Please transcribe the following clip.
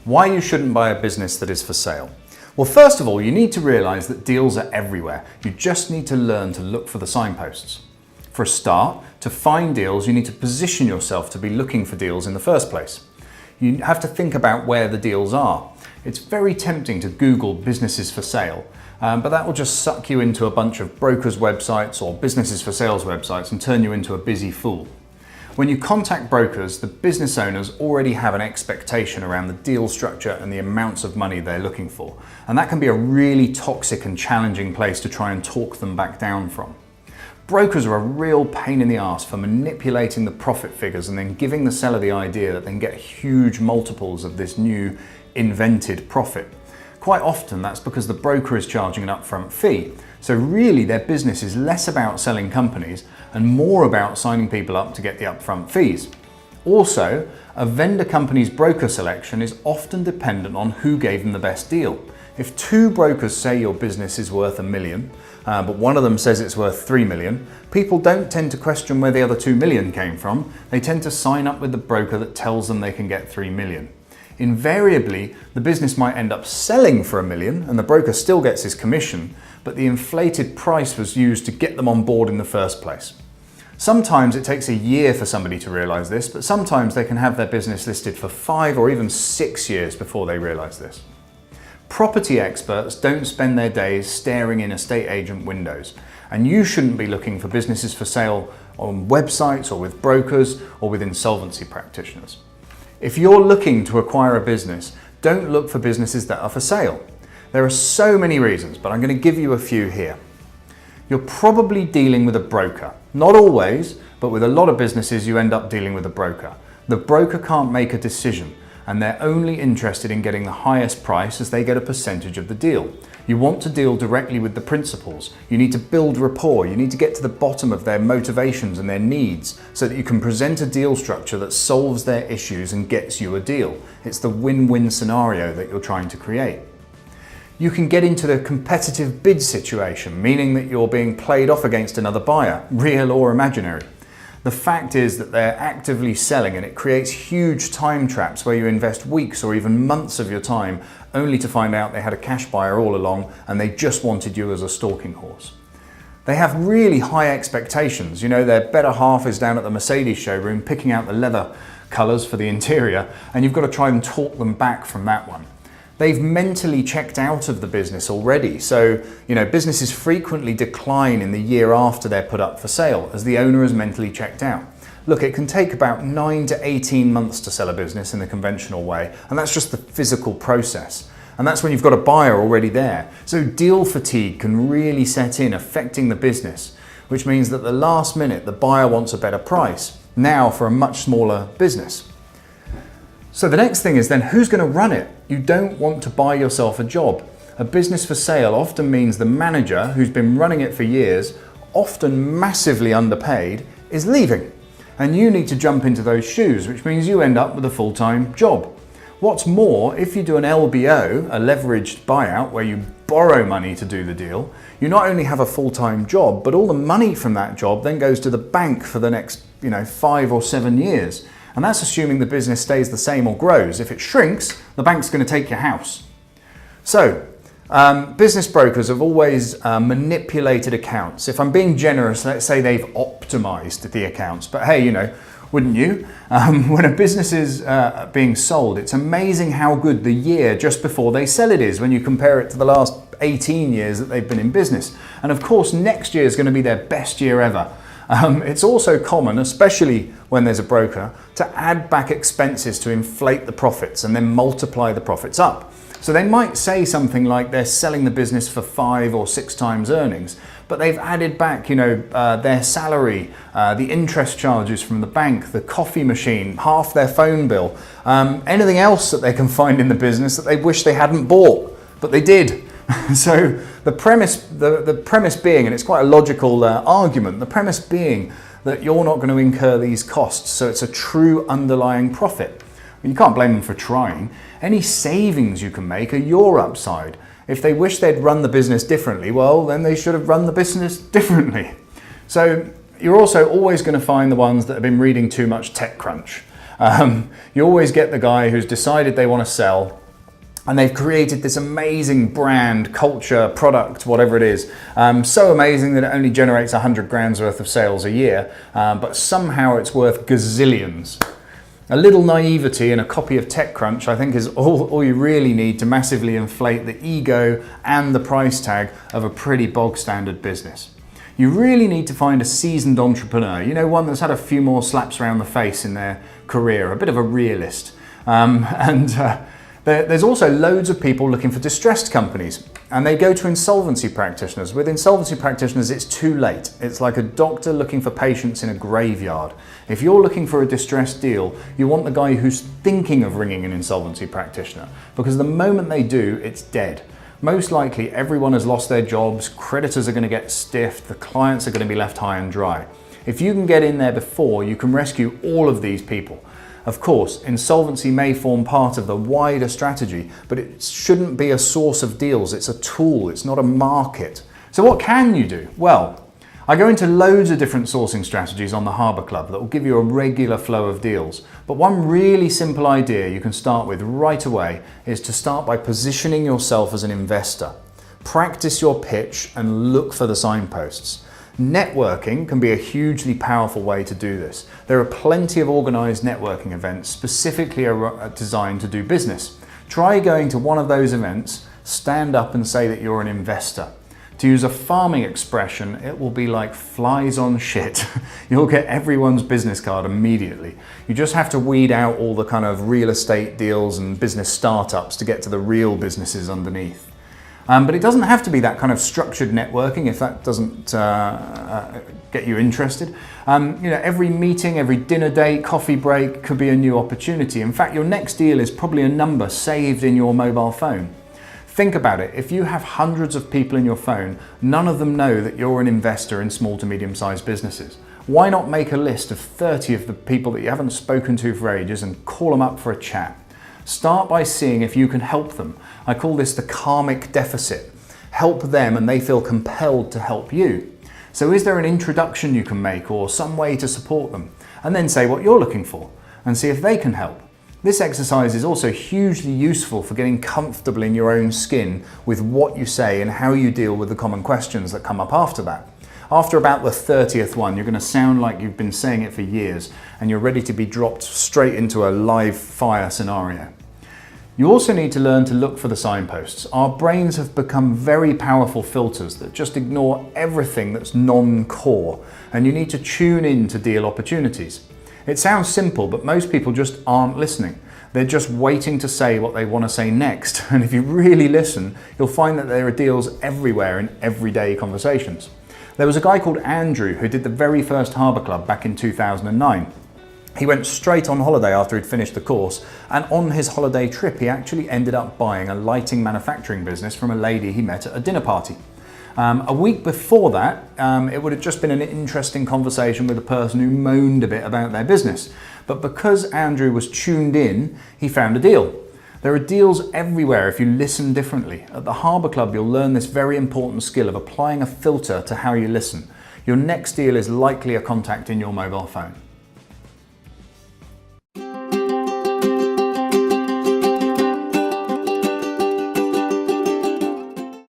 Why you shouldn't buy a business that is for sale. Well, first of all, you need to realize that deals are everywhere. You just need to learn to look for the signposts. For a start, to find deals, you need to position yourself to be looking for deals in the first place. You have to think about where the deals are. It's very tempting to Google businesses for sale, but that will just suck you into a bunch of brokers' websites or businesses for sales websites and turn you into a busy fool. When you contact brokers, the business owners already have an expectation around the deal structure and the amounts of money they're looking for. And that can be a really toxic and challenging place to try and talk them back down from. Brokers are a real pain in the arse for manipulating the profit figures and then giving the seller the idea that they can get huge multiples of this new invented profit. Quite often that's because the broker is charging an upfront fee. So really their business is less about selling companies and more about signing people up to get the upfront fees. Also, a vendor company's broker selection is often dependent on who gave them the best deal. If two brokers say your business is worth $1 million, but one of them says it's worth $3 million, people don't tend to question where the other $2 million came from. They tend to sign up with the broker that tells them they can get $3 million. Invariably, the business might end up selling for $1 million and the broker still gets his commission, but the inflated price was used to get them on board in the first place. Sometimes it takes a year for somebody to realize this, but sometimes they can have their business listed for 5 or even 6 years before they realize this. Property experts don't spend their days staring in estate agent windows, and you shouldn't be looking for businesses for sale on websites or with brokers or with insolvency practitioners. If you're looking to acquire a business, don't look for businesses that are for sale. There are so many reasons, but I'm going to give you a few here. You're probably dealing with a broker. Not always, but with a lot of businesses you end up dealing with a broker. The broker can't make a decision, and they're only interested in getting the highest price as they get a percentage of the deal. You want to deal directly with the principals. You need to build rapport. You need to get to the bottom of their motivations and their needs so that you can present a deal structure that solves their issues and gets you a deal. It's the win-win scenario that you're trying to create. You can get into the competitive bid situation, meaning that you're being played off against another buyer, real or imaginary. The fact is that they're actively selling and it creates huge time traps where you invest weeks or even months of your time only to find out they had a cash buyer all along and they just wanted you as a stalking horse. They have really high expectations. You know, their better half is down at the Mercedes showroom picking out the leather colours for the interior, and you've got to try and talk them back from that one. They've mentally checked out of the business already. So, businesses frequently decline in the year after they're put up for sale as the owner is mentally checked out. Look, it can take about 9 to 18 months to sell a business in the conventional way, and that's just the physical process. And that's when you've got a buyer already there. So deal fatigue can really set in, affecting the business, which means that at the last minute, the buyer wants a better price, now for a much smaller business. So the next thing is then, who's going to run it? You don't want to buy yourself a job. A business for sale often means the manager, who's been running it for years, often massively underpaid, is leaving. And you need to jump into those shoes, which means you end up with a full-time job. What's more, if you do an LBO, a leveraged buyout, where you borrow money to do the deal, you not only have a full-time job, but all the money from that job then goes to the bank for the next 5 or 7 years. And that's assuming the business stays the same or grows. If it shrinks, the bank's going to take your house. So, business brokers have always manipulated accounts. If I'm being generous, let's say they've optimized the accounts. But hey, wouldn't you? When a business is being sold, it's amazing how good the year just before they sell it is when you compare it to the last 18 years that they've been in business. And of course, next year is going to be their best year ever. It's also common, especially when there's a broker, to add back expenses to inflate the profits and then multiply the profits up. So they might say something like they're selling the business for 5 or 6 times earnings, but they've added back, their salary, the interest charges from the bank, the coffee machine, half their phone bill, anything else that they can find in the business that they wish they hadn't bought, but they did. So the premise being, and it's quite a logical argument, the premise being that you're not going to incur these costs, so it's a true underlying profit. You can't blame them for trying. Any savings you can make are your upside. If they wish they'd run the business differently, well, then they should have run the business differently. So you're also always going to find the ones that have been reading too much TechCrunch. You always get the guy who's decided they want to sell, And they've created this amazing brand, culture, product, whatever it is. So amazing that it only generates 100 grand's worth of sales a year, but somehow it's worth gazillions. A little naivety and a copy of TechCrunch, I think, is all you really need to massively inflate the ego and the price tag of a pretty bog standard business. You really need to find a seasoned entrepreneur, you know, one that's had a few more slaps around the face in their career, a bit of a realist. There's also loads of people looking for distressed companies, and they go to insolvency practitioners. With insolvency practitioners, it's too late. It's like a doctor looking for patients in a graveyard. If you're looking for a distressed deal, you want the guy who's thinking of ringing an insolvency practitioner, because the moment they do, it's dead. Most likely, everyone has lost their jobs, creditors are going to get stiffed, the clients are going to be left high and dry. If you can get in there before, you can rescue all of these people. Of course, insolvency may form part of the wider strategy, but it shouldn't be a source of deals. It's a tool, it's not a market. So what can you do? Well, I go into loads of different sourcing strategies on the Harbour Club that will give you a regular flow of deals. But one really simple idea you can start with right away is to start by positioning yourself as an investor. Practice your pitch and look for the signposts. Networking can be a hugely powerful way to do this. There are plenty of organised networking events specifically designed to do business. Try going to one of those events, stand up and say that you're an investor. To use a farming expression, it will be like flies on shit. You'll get everyone's business card immediately. You just have to weed out all the kind of real estate deals and business startups to get to the real businesses underneath. But it doesn't have to be that kind of structured networking if that doesn't get you interested. Every meeting, every dinner date, coffee break could be a new opportunity. In fact, your next deal is probably a number saved in your mobile phone. Think about it. If you have hundreds of people in your phone, none of them know that you're an investor in small to medium-sized businesses. Why not make a list of 30 of the people that you haven't spoken to for ages and call them up for a chat? Start by seeing if you can help them. I call this the karmic deficit. Help them and they feel compelled to help you. So is there an introduction you can make or some way to support them? And then say what you're looking for and see if they can help. This exercise is also hugely useful for getting comfortable in your own skin with what you say and how you deal with the common questions that come up after that. After about the 30th one, you're going to sound like you've been saying it for years and you're ready to be dropped straight into a live fire scenario. You also need to learn to look for the signposts. Our brains have become very powerful filters that just ignore everything that's non-core, and you need to tune in to deal opportunities. It sounds simple, but most people just aren't listening. They're just waiting to say what they want to say next. And if you really listen, you'll find that there are deals everywhere in everyday conversations. There was a guy called Andrew who did the very first Harbour Club back in 2009. He went straight on holiday after he'd finished the course, and on his holiday trip he actually ended up buying a lighting manufacturing business from a lady he met at a dinner party. A week before that, it would have just been an interesting conversation with a person who moaned a bit about their business. But because Andrew was tuned in, he found a deal. There are deals everywhere if you listen differently. At the Harbour Club, you'll learn this very important skill of applying a filter to how you listen. Your next deal is likely a contact in your mobile phone.